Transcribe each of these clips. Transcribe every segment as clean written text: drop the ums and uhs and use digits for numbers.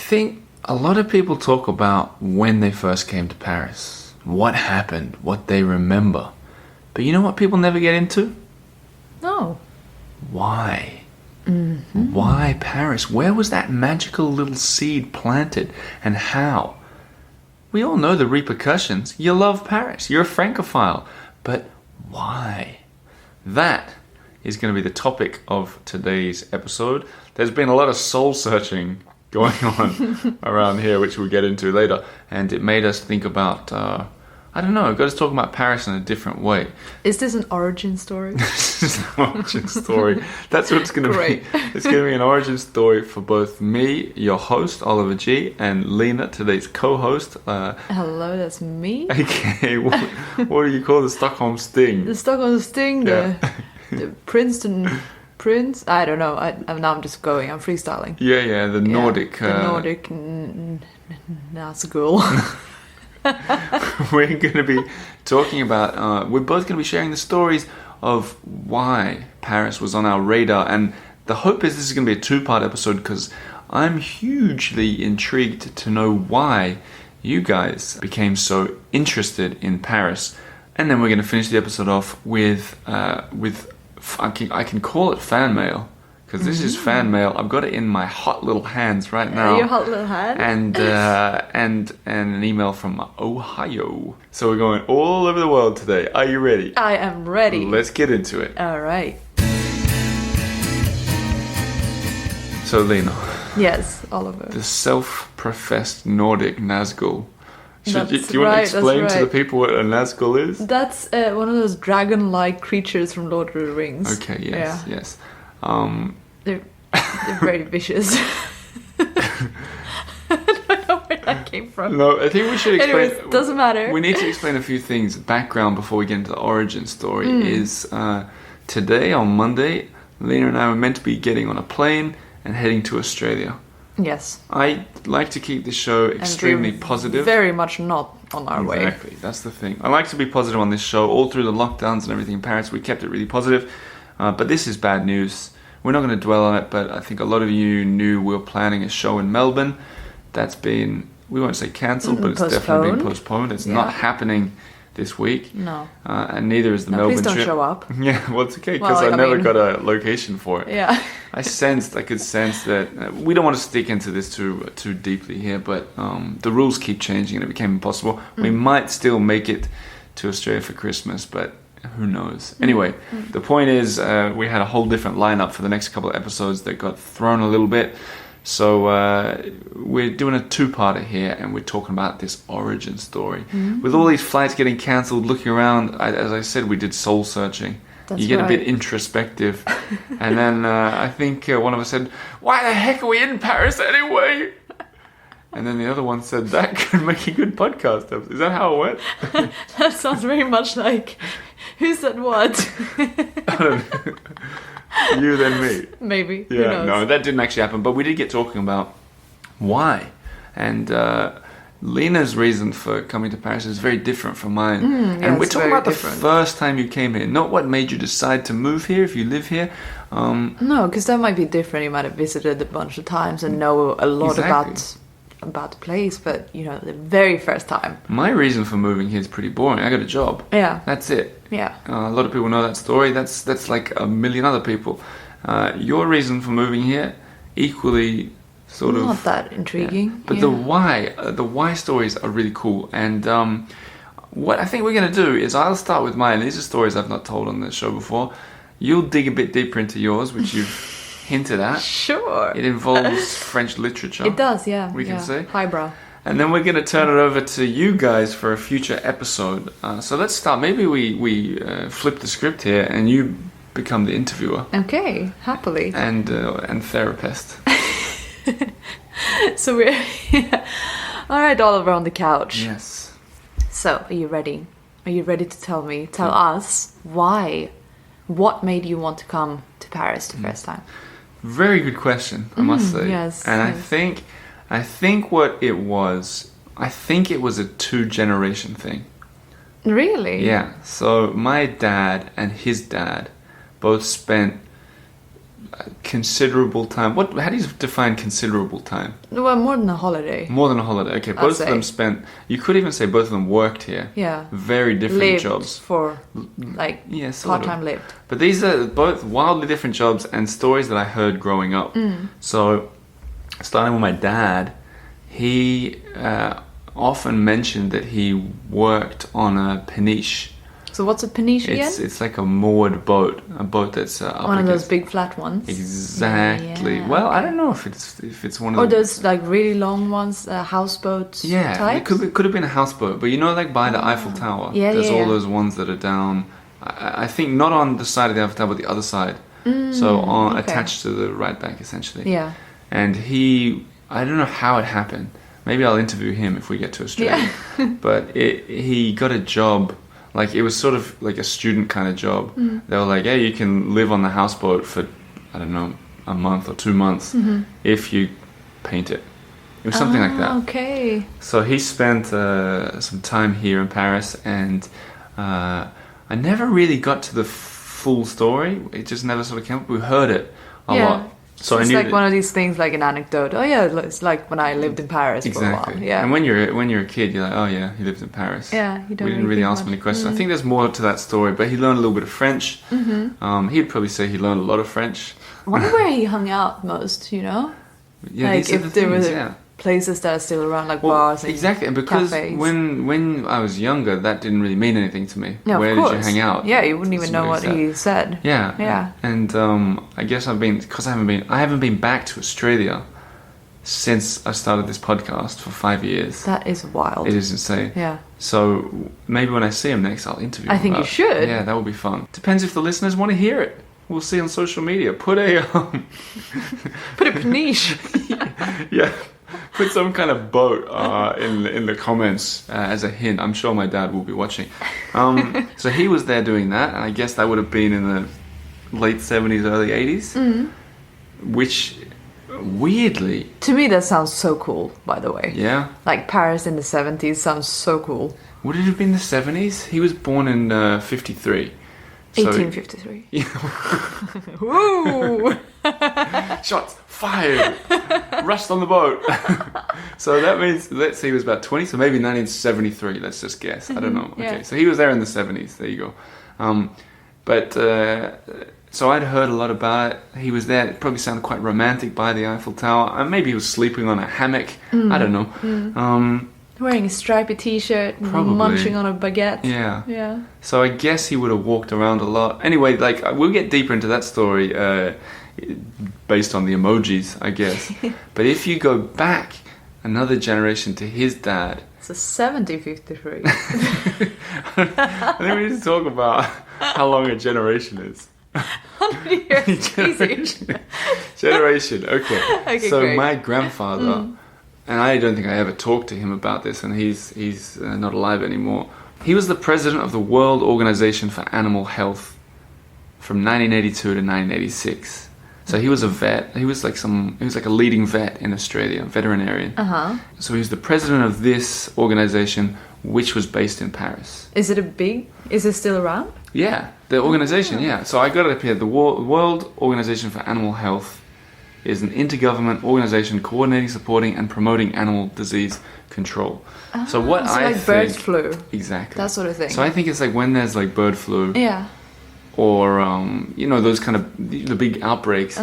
think a lot of people talk about when they first came to Paris, what happened, what they remember. But you know what people never get into? No. Why? Mm-hmm. Why Paris? Where was that magical little seed planted, and how? We all know the repercussions. You love Paris. You're a Francophile. But why? That is going to be the topic of today's episode. There's been a lot of soul searching going on around here, which we'll get into later. And it made us think about, I don't know, got us talking about Paris in a different way. Is this an origin story? This is an origin story. That's what it's going to be. It's going to be an origin story for both me, your host, Oliver G, and Lina, today's co-host. Hello, that's me. Okay, what do you call the Stockholm Sting? The Stockholm Sting, the Princeton Prince? I don't know. I'm just going. I'm freestyling. Yeah, the Nordic. The Nordic Nazgul. We're going to be talking about, we're both going to be sharing the stories of why Paris was on our radar, and the hope is this is going to be a two-part episode because I'm hugely intrigued to know why you guys became so interested in Paris. And then we're going to finish the episode off with I can call it fan mail. Because this is fan mail. I've got it in my hot little hands right now. Your hot little hand? And an email from Ohio. So we're going all over the world today. Are you ready? I am ready. Let's get into it. All right. So Lina. Yes, Oliver. The self-professed Nordic Nazgul. Do you want to explain to the people what a Nazgul is? That's one of those dragon-like creatures from Lord of the Rings. Okay, yes. They're very vicious. I don't know where that came from. No, I think we should explain. Anyways, doesn't matter. We need to explain a few things. Background before we get into the origin story is today on Monday, Lina and I were meant to be getting on a plane and heading to Australia. Yes. I like to keep the show extremely positive. Very much not on our way. Exactly, that's the thing. I like to be positive on this show. All through the lockdowns and everything in Paris, we kept it really positive. But this is bad news. We're not going to dwell on it, but I think a lot of you knew we were planning a show in Melbourne. That's been, we won't say cancelled, but it's definitely been postponed. It's not happening this week. No. And neither is the Melbourne please don't trip. show up. Yeah, well, it's okay, because I never got a location for it. Yeah. I could sense that we don't want to stick into this too deeply here, but the rules keep changing and it became impossible. We might still make it to Australia for Christmas, but who knows? Anyway, the point is we had a whole different lineup for the next couple of episodes that got thrown a little bit. So we're doing a two-parter here, and we're talking about this origin story. With all these flights getting cancelled, looking around, as I said, we did soul searching. That's you get right. a bit introspective. And then I think one of us said, why the heck are we in Paris anyway? And then the other one said, that could make a good podcast episode. Is that how it went? That sounds very much like, who said what? I don't know. You then me. Maybe. Yeah, Who knows? no, that didn't actually happen. But we did get talking about why. And Lina's reason for coming to Paris is very different from mine. And we're talking about the first time you came here, not what made you decide to move here if you live here. No, because that might be different. You might have visited a bunch of times and know a lot about the place, but the very first time. My reason for moving here is pretty boring. I got a job. Yeah. That's it. Yeah. A lot of people know that story. That's like a million other people. Your reason for moving here, equally sort of... Not that intriguing. Yeah. But the why stories are really cool. And what I think we're going to do is I'll start with mine. These are stories I've not told on the show before. You'll dig a bit deeper into yours, which you've hinted at. Sure. It involves French literature. It does, yeah. We can say. Highbrow. And then we're going to turn it over to you guys for a future episode. So let's start. Maybe we flip the script here and you become the interviewer. Okay, happily. And therapist. So we're... All right, Oliver on the couch. Yes. So, are you ready? Are you ready to tell us why? What made you want to come to Paris the first time? Very good question, I must say. Yes. And yes. I think what it was, a 2-generation thing. Really? Yeah. So my dad and his dad both spent considerable time. How do you define considerable time? Well, more than a holiday. More than a holiday. Okay, both of them spent. You could even say both of them worked here. Yeah. Very different lived jobs. For part-time lived. But these are both wildly different jobs and stories that I heard growing up. So, starting with my dad, he often mentioned that he worked on a peniche. So what's a peniche again? It's like a moored boat, a boat that's up one of those big flat ones. Exactly. Yeah, well, okay. I don't know if it's one of or those like really long ones, houseboats. Yeah, types? it could have been a houseboat, but like by the Eiffel Tower, there's all those ones that are down. I think not on the side of the Eiffel Tower, but the other side. Attached to the right bank, essentially. Yeah. And I don't know how it happened. Maybe I'll interview him if we get to Australia. Yeah. But he got a job. Like, it was sort of like a student kind of job. They were like, hey, you can live on the houseboat for, I don't know, a month or 2 months if you paint it. It was something like that. Okay. So he spent some time here in Paris, and I never really got to the full story. It just never sort of came up. We heard it a lot. So it's like one of these things, like an anecdote. Oh yeah, it's like when I lived in Paris for a while. Yeah. And when you're a kid, you're like, oh yeah, he lived in Paris. Yeah. We didn't really ask many questions. I think there's more to that story, but he learned a little bit of French. He'd probably say he learned a lot of French. I wonder where he hung out most. Yeah, like if there were places that are still around, like bars and exactly. And because cafes. when I was younger, that didn't really mean anything to me. Yeah, where of course. did you hang out? Yeah, you wouldn't even know what he said. Yeah. And I guess I haven't been back to Australia since I started this podcast for 5 years. That is wild. It is insane. Yeah. So maybe when I see him next, I'll interview him. I think you should. Yeah, that would be fun. Depends if the listeners want to hear it. We'll see on social media. Put a peniche. Yeah. Put some kind of boat in the comments as a hint. I'm sure my dad will be watching. So he was there doing that, and I guess that would have been in the late 70s, early 80s. Which, weirdly... To me, that sounds so cool, by the way. Yeah? Like Paris in the 70s sounds so cool. Would it have been the 70s? He was born in 53. 1853. Yeah. Woo! Shots fired. Rust on the boat. So that means, let's say he was about 20, so maybe 1973, let's just guess. I don't know. Okay, so he was there in the 70s. There you go. So I'd heard a lot about it. He was there. It probably sounded quite romantic by the Eiffel Tower. Maybe he was sleeping on a hammock. I don't know. Wearing a stripy t-shirt, probably. Munching on a baguette. Yeah. So I guess he would have walked around a lot. Anyway, like, we'll get deeper into that story based on the emojis, I guess. But if you go back another generation to his dad... It's a 7053. I think we need to talk about how long a generation is. 100 years. Generation, okay. So great. My grandfather... And I don't think I ever talked to him about this, and he's not alive anymore. He was the president of the World Organization for Animal Health from 1982 to 1986. So he was a vet. He was like a leading vet in Australia, veterinarian. So he was the president of this organization, which was based in Paris. Is it still around? Yeah, the organization, yeah. So I got it up here. The World Organization for Animal Health is an intergovernment organization coordinating, supporting, and promoting animal disease control. So what I like think... bird flu. Exactly. That sort of thing. So I think it's like when there's like bird flu... Yeah. Or, those kind of... The big outbreaks,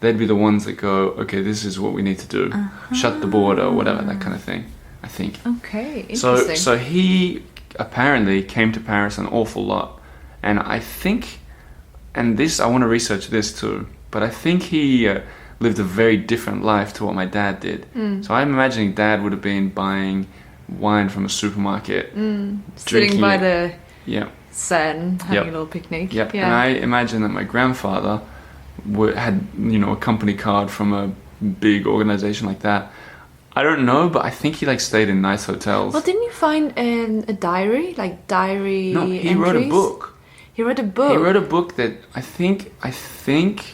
they'd be the ones that go, okay, this is what we need to do. Shut the border or whatever, that kind of thing, I think. Okay, interesting. So he apparently came to Paris an awful lot. And I think... And this, I want to research this too. But I think he... lived a very different life to what my dad did. So I'm imagining Dad would have been buying wine from a supermarket, sitting by the Seine, having a little picnic. Yep. And I imagine that my grandfather had a company card from a big organization like that. I don't know, but I think he stayed in nice hotels. Well, didn't you find a diary, No, he entries? wrote a book. He wrote a book. He wrote a book that I think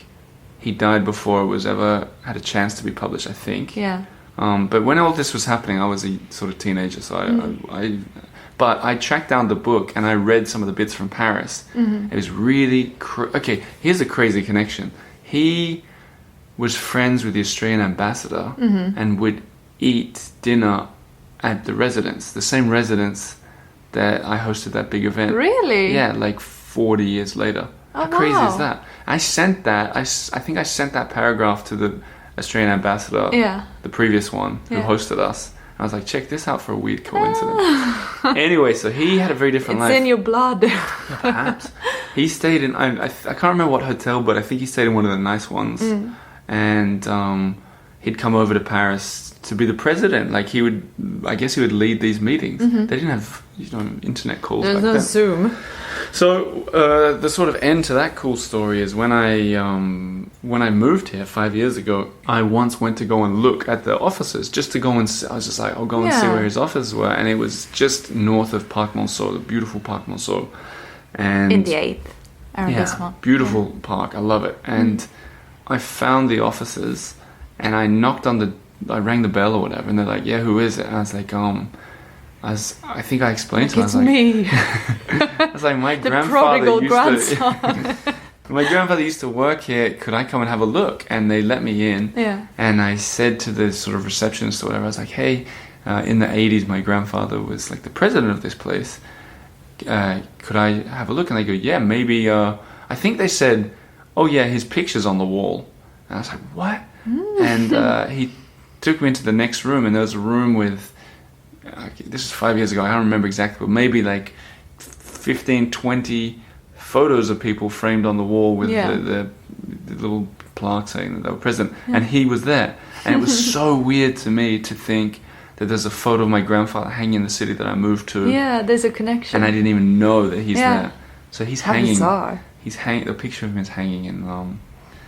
he died before it was ever had a chance to be published, I think. Yeah. But when all this was happening, I was a sort of teenager, so but I tracked down the book and I read some of the bits from Paris. It was really... Okay, here's a crazy connection. he was friends with the Australian ambassador and would eat dinner at the residence, the same residence that I hosted that big event. Really? Yeah, like 40 years later. Oh, How crazy wow. is that? I sent that, I think I sent that paragraph to the Australian ambassador, the previous one, who hosted us. I was like, check this out for a weird coincidence. Anyway, so he had a very different life. It's in your blood. Yeah, perhaps. He stayed in, I can't remember what hotel, but I think he stayed in one of the nice ones. And he'd come over to Paris to be the president. Like I guess he would lead these meetings. They didn't have, internet calls There's back no then. Zoom. So the sort of end to that cool story is when I moved here 5 years ago, I once went to go and look at the offices just to go and see, I was just like, I'll go and see where his offices were, and it was just north of Parc Monceau, the beautiful Parc Monceau, and In the 8th arrondissement. beautiful park, I love it. And I found the offices, and I rang the bell or whatever, and they're like, yeah, who is it? And I was like, I think I explained to him. It's me. I was like, my The grandfather prodigal used grandson. my grandfather used to work here. Could I come and have a look? And they let me in. Yeah. And I said to the sort of receptionist or whatever, I was like, hey, in the 80s, my grandfather was like the president of this place. Could I have a look? And they go, yeah, maybe. I think they said, oh yeah, his picture's on the wall. And I was like, what? And he took me into the next room, and there was a room with, this is 5 years ago, I don't remember exactly, but maybe like 15, 20 photos of people framed on the wall with the little plaque saying that they were president. And he was there. And it was so weird to me to think that there's a photo of my grandfather hanging in the city that I moved to. Yeah, there's a connection. And I didn't even know that he's there. So he's How hanging. bizarre. The picture of him is hanging in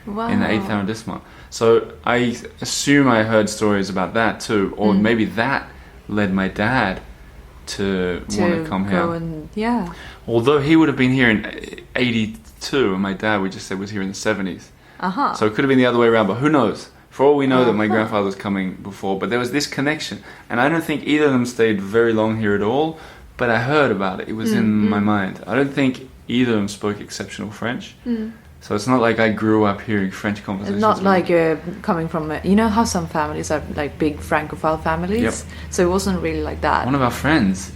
Wow. in the 8th arrondissement. So I assume I heard stories about that too, or maybe that led my dad to want to come here. And, Although he would have been here in 82, and my dad, we just said, was here in the 70s. So it could have been the other way around, but who knows? For all we know, that my grandfather was coming before, but there was this connection, and I don't think either of them stayed very long here at all. But I heard about it; it was in my mind. I don't think either of them spoke exceptional French. So it's not like I grew up hearing French conversations. Not like coming from, you know how some families are like big Francophile families? Yep. So it wasn't really like that. One of our friends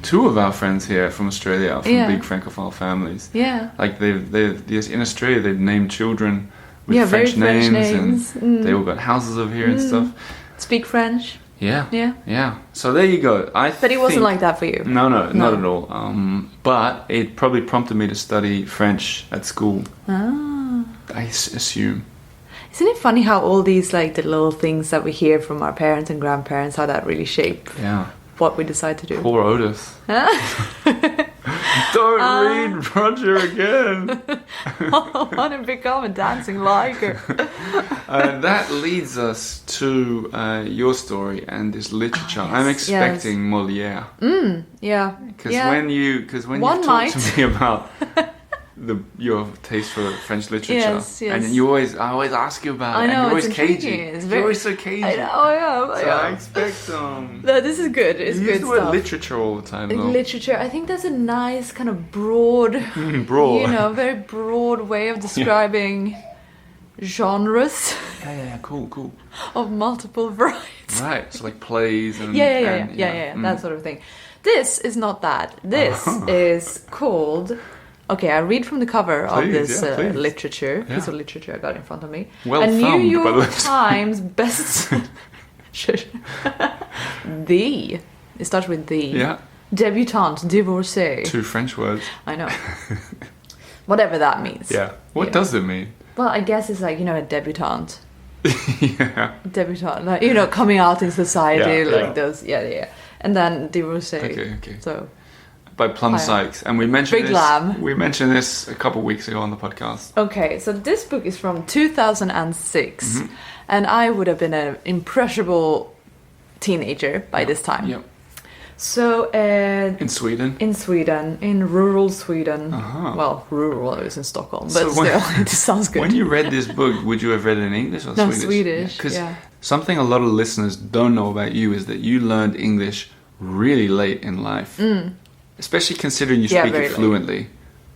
two of our friends here from Australia are from big Francophile families. Yeah. Like in Australia, they've named children with very French names. and they all got houses over here and stuff. Speak French. Yeah. So there you go. But it wasn't like that for you. No, not at all. But it probably prompted me to study French at school. I assume. Isn't it funny how all these like the little things that we hear from our parents and grandparents, how that really shape what we decide to do? Poor Otis. Don't read Roger again. I want to become a dancing liger. That leads us to your story and this literature. I'm expecting Molière. Yeah. Because when you talk to me about your taste for French literature, and I always ask you about it, and you're always cagey. You're always so cagey. I know. I expect. No, this is good. It's you good use the word stuff. literature all the time, though. Literature. I think that's a nice kind of broad, very broad way of describing genres. Yeah. Cool. Of multiple varieties. Right. So like plays and that sort of thing. This is not that. This is called. Okay, I read from the cover of this literature. Yeah. Piece of literature I got in front of me. Well a New thumbed, by the way. York Times best. It starts with the. Yeah. Debutante, divorcée. 2 French words. I know. Whatever that means. Yeah. What does it mean? Well, I guess it's like, a debutante. Yeah. Debutante, like, coming out in society, Yeah. those. Yeah. And then divorcée. Okay. So. By Plum Sykes, and we mentioned Big this. Lamb. We mentioned this a couple of weeks ago on the podcast. Okay, so this book is from 2006, and I would have been an impressionable teenager by this time. Yep. So in Sweden. In rural Sweden. Well, rural. I was in Stockholm, but still, it sounds good. When you read this book, would you have read it in English or Swedish? Swedish. Because something a lot of listeners don't know about you is that you learned English really late in life. Especially considering you speak it fluently.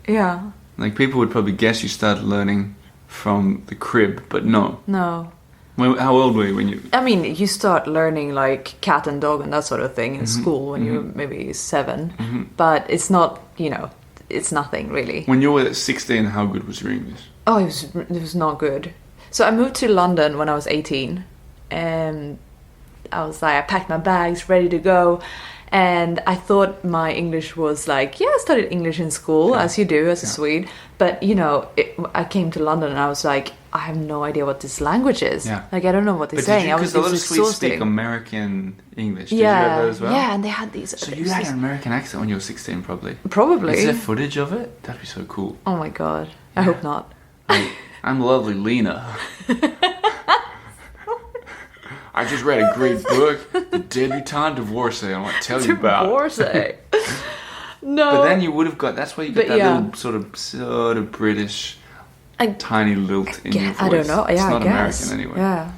Yeah. Like, people would probably guess you started learning from the crib, but no. No. How old were you when you... I mean, you start learning like cat and dog and that sort of thing in school when you're maybe 7. But it's not, it's nothing really. When you were 16, how good was your English? Oh, it was not good. So I moved to London when I was 18. And I packed my bags, ready to go. And I thought my English was like, I studied English in school, as you do as a Swede. But, I came to London and I was like, I have no idea what this language is. Yeah. Like, I don't know what they're saying. Because a lot of Swedes speak American English. Did you have that as well? Yeah, and they had these... So you had an American accent when you were 16, probably? Probably. Is there footage of it? That'd be so cool. Oh my God. I hope not. I'm lovely Lina. I just read a great book, The Debutante Divorcee. I want to tell you about. Divorcee. No. But then you would have got... That's why you get that little sort of British... tiny lilt in your voice. I don't know. Yeah, it's not I guess. American anyway. Yeah.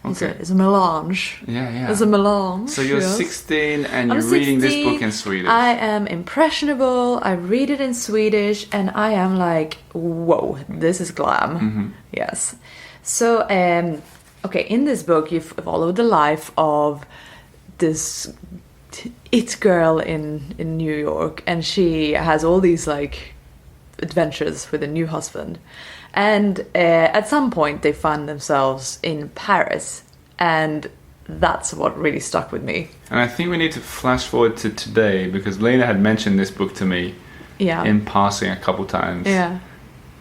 Okay. It's a melange. Yeah. It's a melange. So you're 16 and you're reading this book in Swedish. I am impressionable. I read it in Swedish and I am like, whoa, this is glam. Yes. So, in this book you follow the life of this it girl in New York, and she has all these like adventures with a new husband. And at some point they find themselves in Paris, and that's what really stuck with me. And I think we need to flash forward to today, because Lena had mentioned this book to me in passing a couple times. Yeah.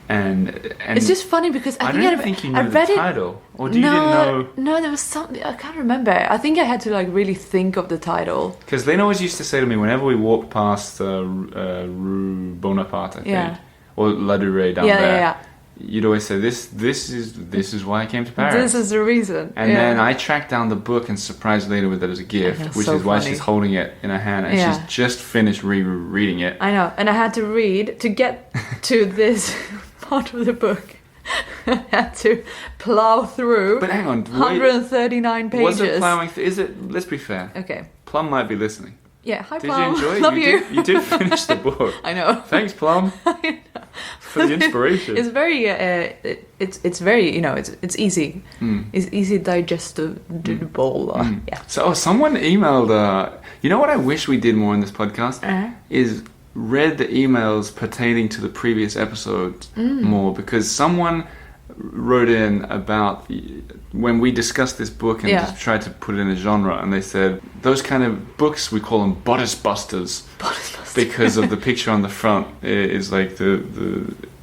And it's just funny because I don't think you knew the title, or didn't know? No, there was something I can't remember. I think I had to like really think of the title. Because Lena always used to say to me whenever we walked past Rue Bonaparte, I think, or La Durée down there. You'd always say this is why I came to Paris. This is the reason. And then I tracked down the book and surprised Lena with it as a gift, which is why she's holding it in her hand, and she's just finished reading it. I know, and I had to read to get to this part of the book. I had to plow through. But hang on, 139 pages. Was it plowing? Is it? Let's be fair. Okay. Plum might be listening. Yeah, hi Did Plum. you enjoy it? Love you. You did finish the book. I know. Thanks, Plum. I know. For the inspiration. It's very, it's very, it's easy. It's easy digestible. Yeah. So someone emailed. You know what I wish we did more in this podcast is read the emails pertaining to the previous episodes more, because someone wrote in about when we discussed this book and just tried to put it in a genre, and they said those kind of books, we call them bodice busters because of the picture on the front is like the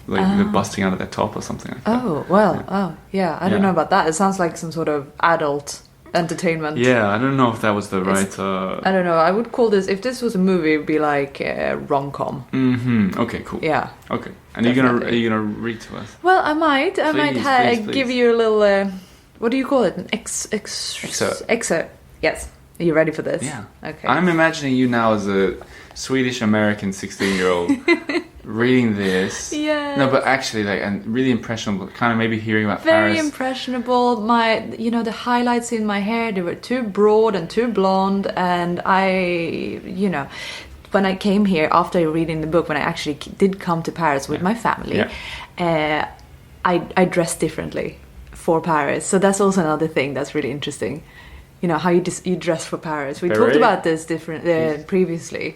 they're busting out of their top or something like that. I don't know about that. It sounds like some sort of adult entertainment. Yeah, I don't know if that was the right... I don't know. I would call this... If this was a movie, it would be like rom-com. Okay, cool. Yeah. Okay. And are you gonna read to us? Well, I might. Please. Give you a little... what do you call it? An excerpt. Yes. Are you ready for this? Yeah. Okay. I'm imagining you now as a Swedish-American 16-year-old reading this. Yeah. No, but actually, like, and really impressionable. Kind of maybe hearing about Paris. Very impressionable. The highlights in my hair, they were too broad and too blonde, and when I came here after reading the book, when I actually did come to Paris with my family, I dressed differently for Paris. So that's also another thing that's really interesting. You know, how you dress for Paris. We talked about this previously.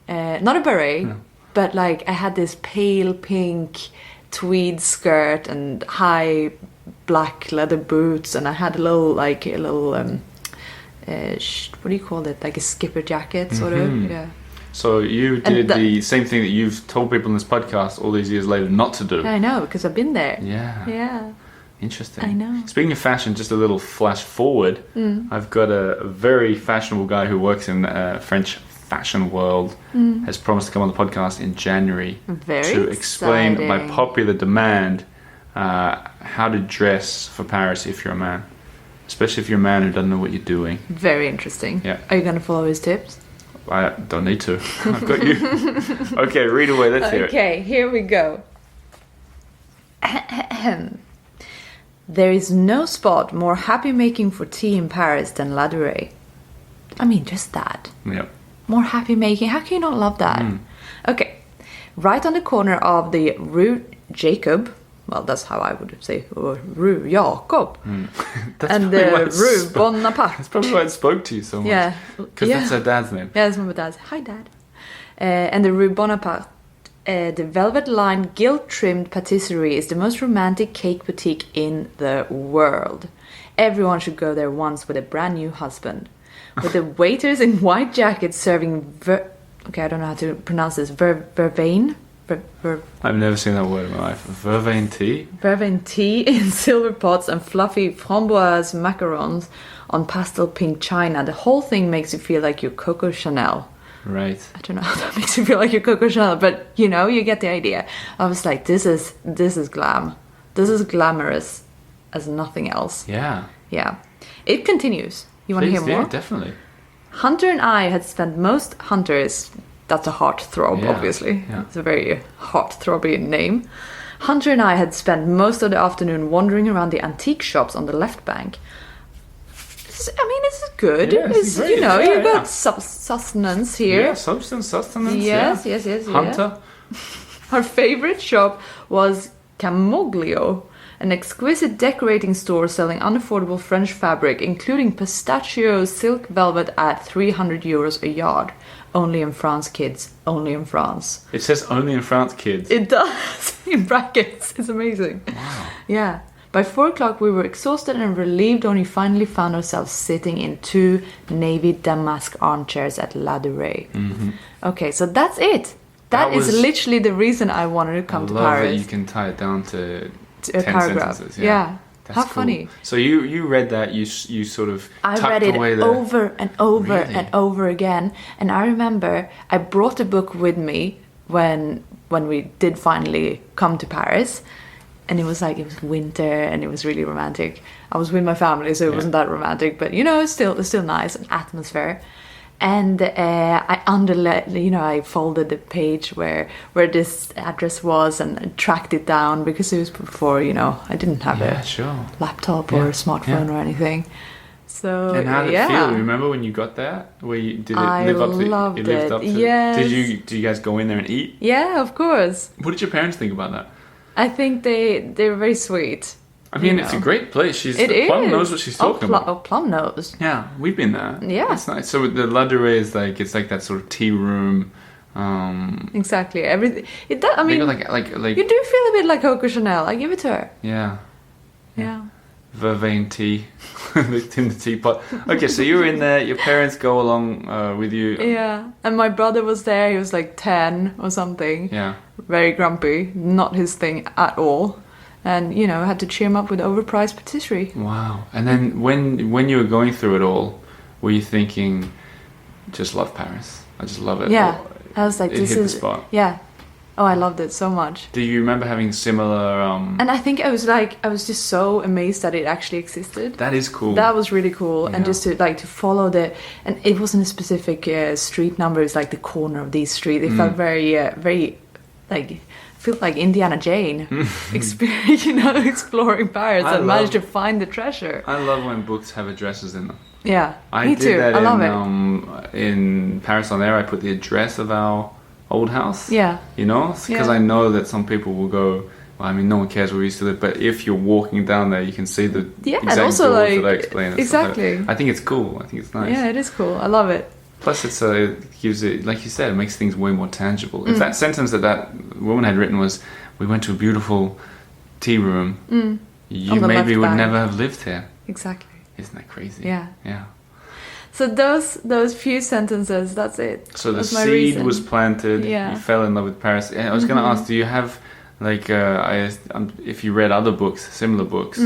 Not a beret, but like I had this pale pink tweed skirt and high black leather boots, and I had a little what do you call it? Like a skipper jacket, sort of. Yeah. So you did the same thing that you've told people in this podcast all these years later not to do. I know, because I've been there. Yeah. Yeah. Interesting. I know. Speaking of fashion, just a little flash forward. I've got a very fashionable guy who works in French fashion world has promised to come on the podcast in January to explain by popular demand how to dress for Paris if you're a man, especially if you're a man who doesn't know what you're doing. Very interesting. Yeah. Are you going to follow his tips? I don't need to. I've got you. Okay, read away. Let's hear it. Okay, here we go. There is no spot more happy making for tea in Paris than La Durée. I mean, just that. Yep. More happy making. How can you not love that? Okay. Right on the corner of the Rue Jacob, well, that's how I would say, Ru Jakob. That's And probably why Ru Bonaparte. That's probably why it spoke to you so much. Yeah. Because that's her dad's name. Yeah, that's my dad's. Hi, Dad. And the Rue Bonaparte. The velvet-lined, gilt-trimmed patisserie is the most romantic cake boutique in the world. Everyone should go there once with a brand new husband. With the waiters in white jackets serving okay, I don't know how to pronounce this. Vervain? I've never seen that word in my life. Vervain tea? Vervain tea in silver pots and fluffy framboise macarons on pastel pink china. The whole thing makes you feel like you're Coco Chanel. Right. I don't know how that makes you feel like you're Coco Chanel, but you know, you get the idea. I was like, this is glam. This is glamorous as nothing else. Yeah. Yeah. It continues. You want to hear more? Yeah, definitely. Hunter and I had spent most Hunters. That's a heartthrob, obviously. Yeah. It's a very heartthrobby name. Hunter and I had spent most of the afternoon wandering around the antique shops on the left bank. This is good. Yeah, It's, great. you know, Yeah, you've got sustenance here. Yeah, sustenance. Yes. Hunter. Our favorite shop was Camoglio, an exquisite decorating store selling unaffordable French fabric, including pistachio silk velvet at 300 euros a yard. Only in France, kids. Only in France. It says only in France, kids. It does. In brackets. It's amazing. Wow. Yeah. By 4 o'clock, we were exhausted and relieved when we finally found ourselves sitting in 2 navy damask armchairs at La Durée. Mm-hmm. Okay, so that's it. That is literally the reason I wanted to come to Paris. I love that you can tie it down to 10 paragraph. sentences. Yeah. That's How cool. funny. So you read that, you sort of I tucked read it away the... over and over Really? and over again. And I remember I brought the book with me when we did finally come to Paris. And it was winter and it was really romantic. I was with my family, so it wasn't that romantic. But, you know, it's still nice, an atmosphere. And I folded the page where this address was and tracked it down because it was before, you know, I didn't have a laptop or a smartphone or anything. So and how did it feel? Remember when you got there? Did it live up to loved it? it. Yes. Did you guys go in there and eat? Yeah, of course. What did your parents think about that? I think they were very sweet. I mean, it's a great place. Plum knows what she's talking about. Oh, Plum knows. Yeah, we've been there. Yeah. It's nice. So the La Durée is it's like that sort of tea room. Exactly. Everything. It does. I mean, like you do feel a bit like Coco Chanel. I give it to her. Yeah. Yeah. Vervain tea in the teapot. Okay, so you were in there. Your parents go along with you. Yeah, and my brother was there. He was like 10 or something. Yeah. Very grumpy. Not his thing at all. And, you know, had to cheer him up with overpriced patisserie. Wow. And then when you were going through it all, were you thinking, just love Paris? I just love it. Yeah. I was like, this hit the is... spot. Yeah. Oh, I loved it so much. Do you remember having similar... And I think I was just so amazed that it actually existed. That is cool. That was really cool. Yeah. And just to follow and it wasn't a specific street number. It was like the corner of these streets. It felt very, very, felt like Indiana Jane experience, exploring Paris and managed to find the treasure. I love when books have addresses in them. Yeah, me too. That I love it. In Paris on Air, I put the address of our old house. Yeah. Because I know that some people will go, well, I mean, no one cares where we used to live, but if you're walking down there, you can see the exact and also doors that I explain. Exactly. I think it's cool. I think it's nice. Yeah, it is cool. I love it. Plus, it gives it, like you said, it makes things way more tangible. If that sentence that woman had written was, "We went to a beautiful tea room," you maybe would never have lived here. Exactly. Isn't that crazy? Yeah. Yeah. So those few sentences, that's it. So the seed was planted. Yeah. You fell in love with Paris. And I was going to ask, do you have if you read other books, similar books,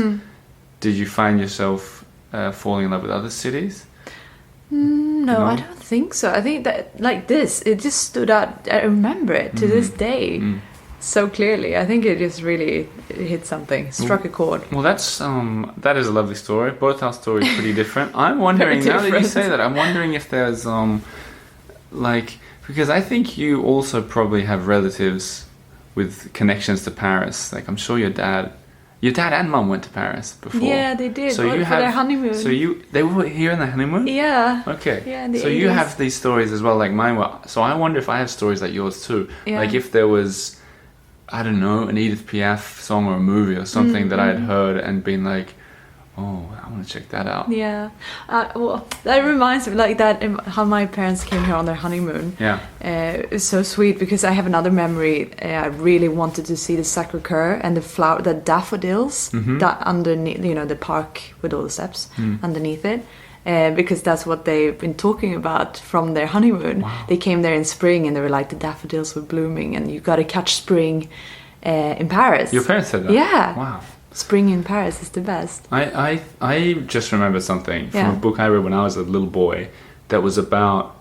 did you find yourself falling in love with other cities? No, I don't think so. I think that it just stood out. I remember it to this day so clearly. I think it just really hit something, struck a chord. Well, that is a lovely story. Both our stories pretty different. I'm wondering now that you say that, I'm wondering if there's because I think you also probably have relatives with connections to Paris. Like I'm sure your dad and mum went to Paris before. Yeah, they did. So for their honeymoon. So they were here in the honeymoon? Yeah. Okay. Yeah, in the so 80s. you have these stories as well, like mine were. So I wonder if I have stories like yours too. Yeah. Like if there was I don't know, an Edith Piaf song or a movie or something that I had heard and been like, oh, I want to check that out. Yeah. Well, that reminds me, like that, how my parents came here on their honeymoon. Yeah. It's so sweet because I have another memory. I really wanted to see the Sacré-Cœur and the daffodils that underneath, the park with all the steps underneath it. Because that's what they've been talking about from their honeymoon. Wow. They came there in spring and they were like, the daffodils were blooming and you got to catch spring in Paris. Your parents said that? Yeah. Wow. Spring in Paris is the best. I just remember something from a book I read when I was a little boy that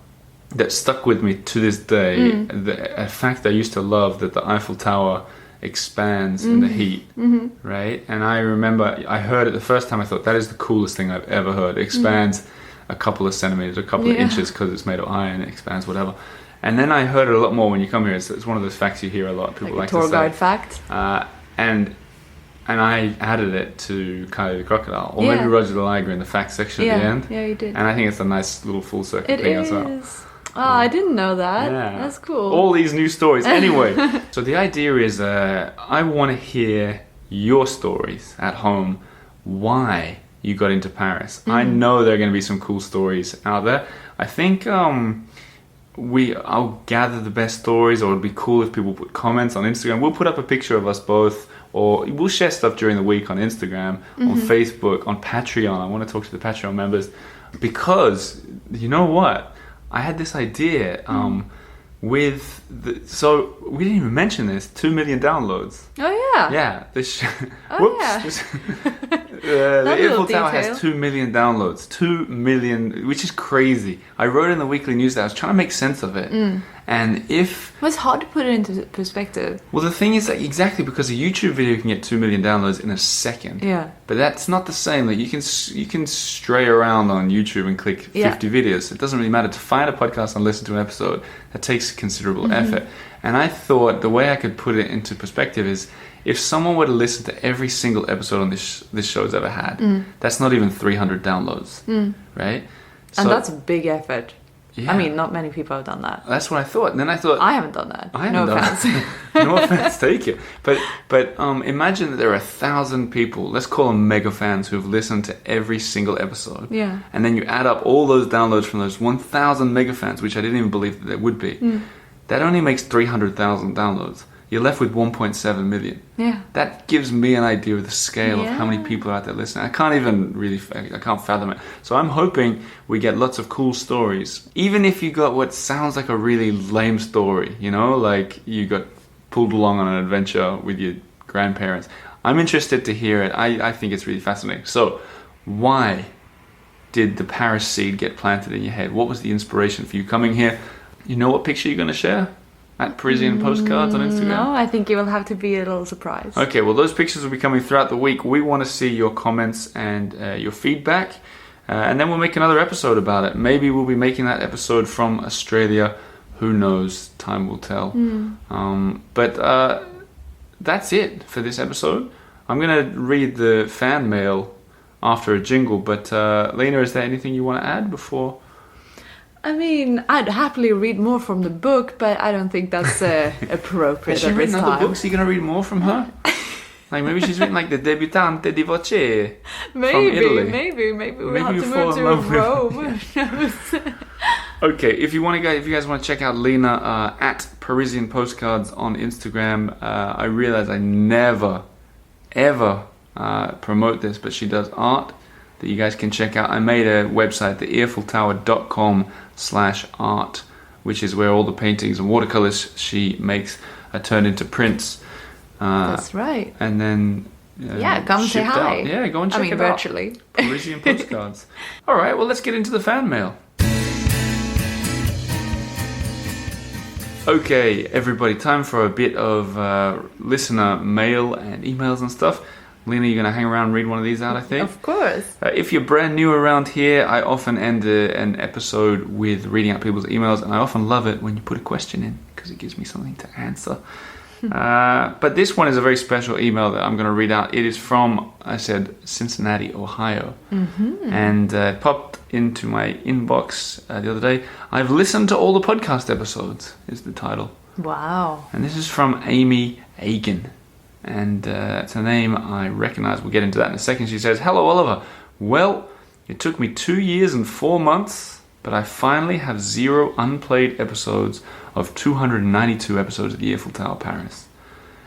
stuck with me to this day. A fact I used to love, that the Eiffel Tower expands in the heat, right? And I remember I heard it the first time. I thought, that is the coolest thing I've ever heard. It expands a couple of centimeters, a couple of inches, because it's made of iron. It expands, whatever. And then I heard it a lot more when you come here. It's one of those facts you hear a lot. People like a tour to say. guide fact. And I added it to Kylie the Crocodile, or maybe Roger the Liger in the facts section at the end. Yeah, you did. And I think it's a nice little full circle thing as well. Oh, I didn't know that. Yeah. That's cool. All these new stories. Anyway, so the idea is I want to hear your stories at home, why you got into Paris. I know there are going to be some cool stories out there. I think I'll gather the best stories, or it'd be cool if people put comments on Instagram. We'll put up a picture of us both, or we'll share stuff during the week on Instagram, on Facebook, on Patreon. I want to talk to the Patreon members, because you know what? I had this idea so we didn't even mention this, 2 million downloads. Oh yeah. Yeah. Yeah. The Eiffel Tower detail. has 2 million downloads. 2 million, which is crazy. I wrote in the weekly news that I was trying to make sense of it. And It was hard to put it into perspective. Well, the thing is that exactly because a YouTube video can get 2 million downloads in a second. Yeah. But that's not the same. Like you can stray around on YouTube and click 50 videos. It doesn't really matter. To find a podcast and listen to an episode, that takes considerable effort. And I thought the way I could put it into perspective is, if someone were to listen to every single episode on this show's ever had, that's not even 300 downloads, right? So, And that's a big effort. yeah. I mean, not many people have done that. That's what I thought. And then I thought, I haven't done that. No offense. No offense, take it. But imagine that there are 1,000 people, let's call them mega fans, who've listened to every single episode. Yeah. And then you add up all those downloads from those 1,000 mega fans, which I didn't even believe that there would be. That only makes 300,000 downloads. You're left with 1.7 million. Yeah. That gives me an idea of the scale of how many people are out there listening. I can't fathom it. So I'm hoping we get lots of cool stories. Even if you got what sounds like a really lame story, like you got pulled along on an adventure with your grandparents. I'm interested to hear it. I think it's really fascinating. So why did the Paris seed get planted in your head? What was the inspiration for you coming here? You know what picture you're going to share? At Parisian Postcards on Instagram? No, I think it will have to be a little surprise. Okay, well, those pictures will be coming throughout the week. We want to see your comments and your feedback. And then we'll make another episode about it. Maybe we'll be making that episode from Australia. Who knows? Time will tell. But that's it for this episode. I'm going to read the fan mail after a jingle. But Lina, is there anything you want to add before? I mean, I'd happily read more from the book, but I don't think that's appropriate Has she at this written other time. books? Are you going to read more from her? Like maybe she's written like the Debutante di Voce from Italy. Maybe we'll Maybe have you to fall move in to love with- Rome. Who knows? Okay, if you guys want to check out Lina at Parisian Postcards on Instagram, I realize I never, ever promote this, but she does art that you guys can check out. I made a website, theeiffeltower.com/art, which is where all the paintings and watercolors she makes are turned into prints. That's right. And then come say shipped hi. out. Yeah, go and check it out. Virtually. Parisian Postcards. All right, well, let's get into the fan mail. Okay, everybody, time for a bit of listener mail and emails and stuff. Lina, you're going to hang around and read one of these out, I think? Of course. If you're brand new around here, I often end an episode with reading out people's emails, and I often love it when you put a question in, because it gives me something to answer. But this one is a very special email that I'm going to read out. It is from, I said, Cincinnati, Ohio. And it popped into my inbox the other day. I've listened to all the podcast episodes, is the title. Wow. And this is from Amy Agan. And it's a name I recognize. We'll get into that in a second. She says, "Hello, Oliver. Well, it took me 2 years and 4 months, but I finally have 0 unplayed episodes of 292 episodes of the Eiffel Tower Paris.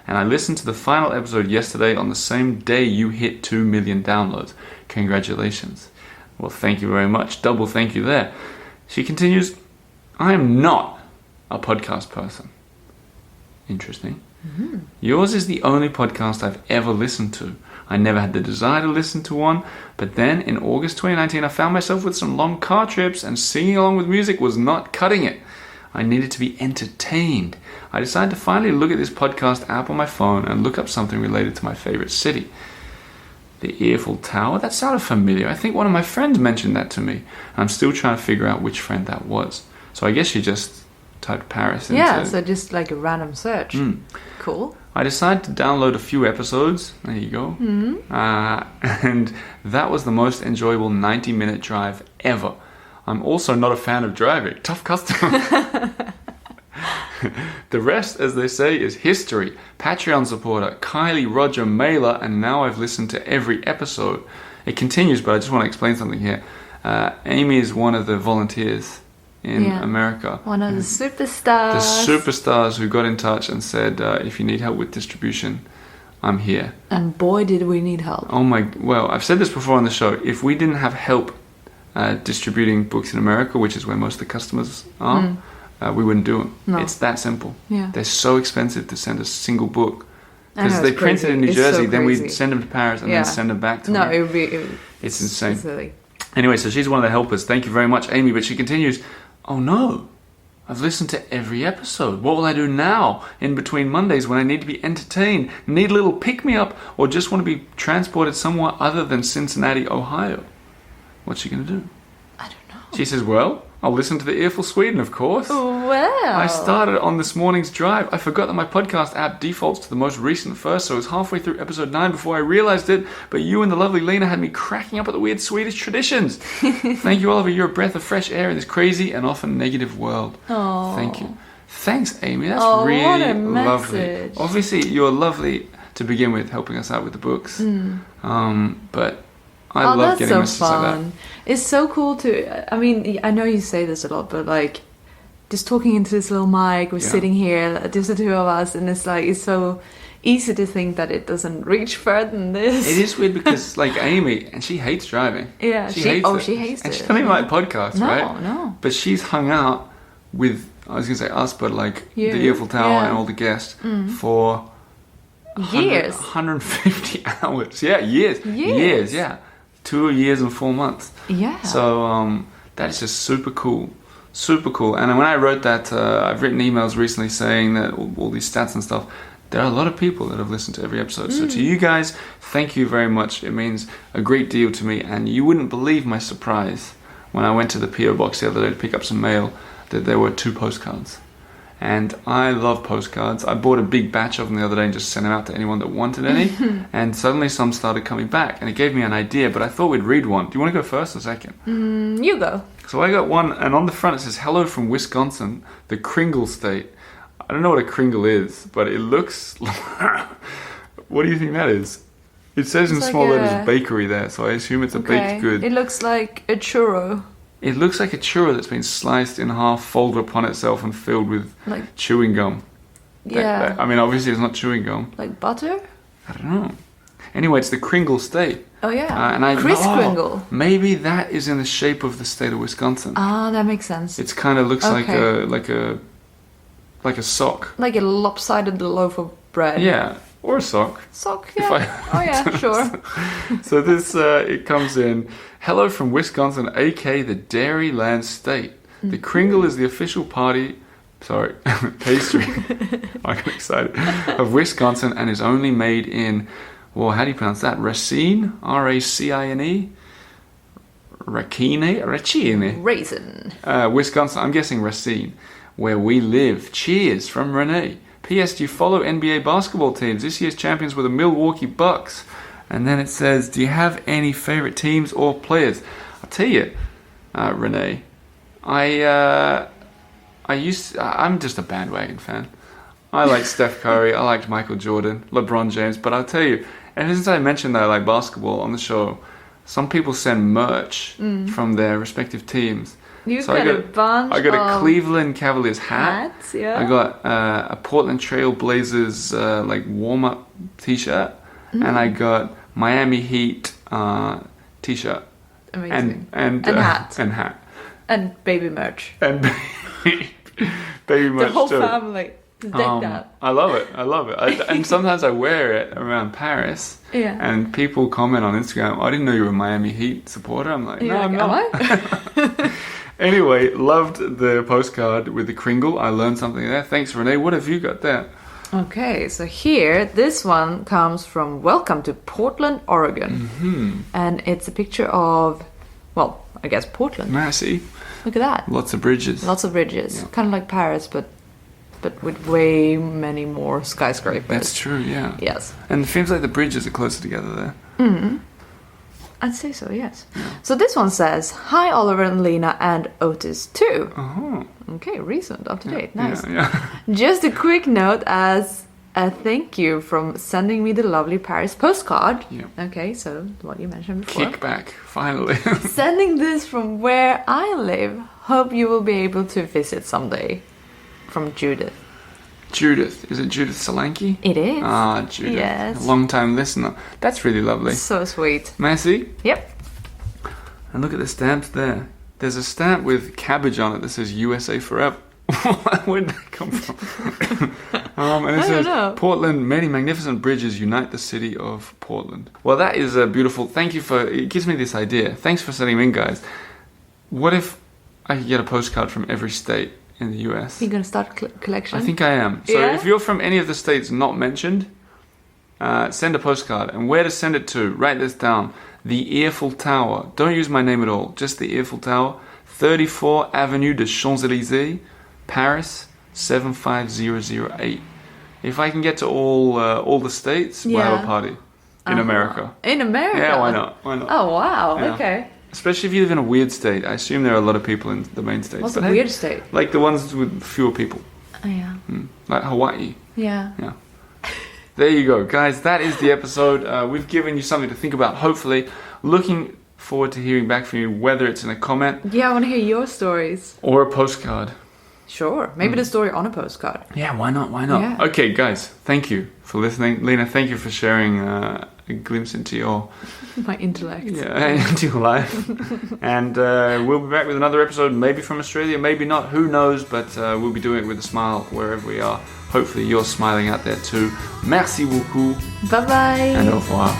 And I listened to the final episode yesterday on the same day you hit 2 million downloads. Congratulations." Well, thank you very much. Double thank you there. She continues, "I am not a podcast person." Interesting. Mm-hmm. "Yours is the only podcast I've ever listened to. I never had the desire to listen to one, but then in August 2019 I found myself with some long car trips and singing along with music was not cutting it. I needed to be entertained. I decided to finally look at this podcast app on my phone and look up something related to my favorite city. The Eiffel Tower? That sounded familiar. I think one of my friends mentioned that to me. And I'm still trying to figure out which friend that was." So I guess she just typed Paris into... Yeah, so just like a random search. Cool. "I decided to download a few episodes." There you go. "And that was the most enjoyable 90-minute drive ever. I'm also not a fan of driving. Tough customer." "The rest, as they say, is history. Patreon supporter, Kylie, Roger, Mailer, and now I've listened to every episode." It continues, but I just want to explain something here. Amy is one of the volunteers in America. One of the superstars. The superstars who got in touch and said, if you need help with distribution, I'm here. And boy, did we need help. Well, I've said this before on the show. If we didn't have help distributing books in America, which is where most of the customers are, we wouldn't do them. No. It's that simple. Yeah. They're so expensive to send a single book. Because they print it in New Jersey, then we send them to Paris and then send them back to them. It's insane. Silly. Anyway, so she's one of the helpers. Thank you very much, Amy. But she continues, "Oh no, I've listened to every episode. What will I do now in between Mondays when I need to be entertained, need a little pick-me-up, or just want to be transported somewhere other than Cincinnati, Ohio? What's she going to do?" I don't know. She says, "Well, I'll listen to the Eiffel Sweden, of course. Well. I started on this morning's drive. I forgot that my podcast app defaults to the most recent first, so I was halfway through episode 9 before I realized it. But you and the lovely Lina had me cracking up at the weird Swedish traditions. Thank you, Oliver. You're a breath of fresh air in this crazy and often negative world." Aww. Thank you. Thanks, Amy. That's really what a lovely. message. Obviously, you're lovely to begin with, helping us out with the books. But I love getting messages like that. It's so cool to... I mean, I know you say this a lot, but like... Just talking into this little mic, we're sitting here, just the two of us, and it's like, it's so easy to think that it doesn't reach further than this. It is weird because, like, Amy, and she hates driving. Yeah, she hates it. She hates and it. she doesn't even like podcasts, right? No. But she's hung out with, I was going to say us, but like the Eiffel Tower and all the guests for years. 150 hours. Yeah, years, yeah. 2 years and 4 months. Yeah. So that is just super cool. Super cool. And when I wrote that, I've written emails recently saying that all these stats and stuff, there are a lot of people that have listened to every episode. So to you guys, thank you very much. It means a great deal to me. And you wouldn't believe my surprise when I went to the P.O. box the other day to pick up some mail that there were 2 postcards. And I love postcards. I bought a big batch of them the other day and just sent them out to anyone that wanted any. And suddenly some started coming back. And it gave me an idea, but I thought we'd read one. Do you want to go first or second? You go. So I got one, and on the front it says, "Hello from Wisconsin, the Kringle State." I don't know what a Kringle is, but it looks... What do you think that is? It says in small letters bakery there, so I assume it's a baked good. It looks like a churro. It looks like a churro that's been sliced in half, folded upon itself, and filled with chewing gum. Yeah. I mean, obviously it's not chewing gum. Like butter? I don't know. Anyway, it's the Kringle State. Oh yeah, Kris Kringle. Maybe that is in the shape of the state of Wisconsin. Ah, that makes sense. It kind of looks like a sock. Like a lopsided loaf of bread. Yeah, or a sock. Sock, yeah. Sure. So this, it comes in, "Hello from Wisconsin, aka the Dairyland State. The Kringle is the official pastry, I got excited, of Wisconsin and is only made in, well, how do you pronounce that? Racine? R-A-C-I-N-E? Racine? Raisin. Wisconsin, I'm guessing Racine, where we live. Cheers from Renee. P.S. Do you follow NBA basketball teams? This year's champions were the Milwaukee Bucks." And then it says, "Do you have any favorite teams or players?" I'll tell you, Renee, I'm just a bandwagon fan. I like Steph Curry. I liked Michael Jordan, LeBron James. But I'll tell you, ever since I mentioned that I like basketball on the show, some people send merch from their respective teams. You've got a bunch. I got a Cleveland Cavaliers hat. Hats, yeah. I got a Portland Trail Blazers like warm-up T-shirt, and I got Miami Heat T-shirt. Amazing. And hat. And hat. And baby merch. And baby merch The whole too. family. Decked out. I love it. And sometimes I wear it around Paris. Yeah. And people comment on Instagram, I didn't know you were a Miami Heat supporter. I'm like, no, I'm not. Am I? Anyway, loved the postcard with the Kringle. I learned something there. Thanks, Renee. What have you got there? Okay, so here, this one comes from Welcome to Portland, Oregon. Mm-hmm. And it's a picture of, well, I guess Portland. Mercy. Look at that. Lots of bridges. Lots of bridges. Yeah. Kind of like Paris, but with way many more skyscrapers. That's true, yeah. Yes. And it seems like the bridges are closer together there. Mm-hmm. I'd say so, yes. So this one says, Hi Oliver and Lina and Otis too. Oh. Okay, recent, up to date, nice. Yeah. Just a quick note as a thank you from sending me the lovely Paris postcard. Yeah. Okay, so what you mentioned before. Kickback, finally. Sending this from where I live. Hope you will be able to visit someday. From Judith. Judith. Is it Judith Solanke? It is. Ah, Judith. Yes. A long-time listener. That's really lovely. So sweet. May I see? Yep. And look at the stamps there. There's a stamp with cabbage on it that says USA Forever. Where did that come from? And it says, know. Portland, many magnificent bridges unite the city of Portland. Well, that is beautiful. Thank you for... It gives me this idea. Thanks for sending me in, guys. What if I could get a postcard from every state in the US? You're going to start a collection? I think I am. So Yeah? if you're from any of the states not mentioned, send a postcard. And where to send it to, write this down. The Eiffel Tower. Don't use my name at all. Just the Eiffel Tower. 34 Avenue de Champs-Élysées, Paris, 75008. If I can get to all the states, we'll have a party. In America. In America? Yeah, why not? Why not? Oh, wow. Yeah. Okay. Especially if you live in a weird state. I assume there are a lot of people in the main states. What's But a hey, weird state? like the ones with fewer people. Oh, yeah. Like Hawaii. Yeah. Yeah. There you go, guys. That is the episode. We've given you something to think about, hopefully. Looking forward to hearing back from you, whether it's in a comment Yeah, I want to hear your stories. or a postcard. Sure. Maybe the story on a postcard. Yeah, why not? Why not? Yeah. Okay, guys. Thank you for listening. Lina, thank you for sharing a glimpse into your... My intellect. Yeah, into your life. And we'll be back with another episode, maybe from Australia, maybe not, who knows, but we'll be doing it with a smile wherever we are. Hopefully you're smiling out there too. Merci beaucoup. Bye-bye. And au revoir.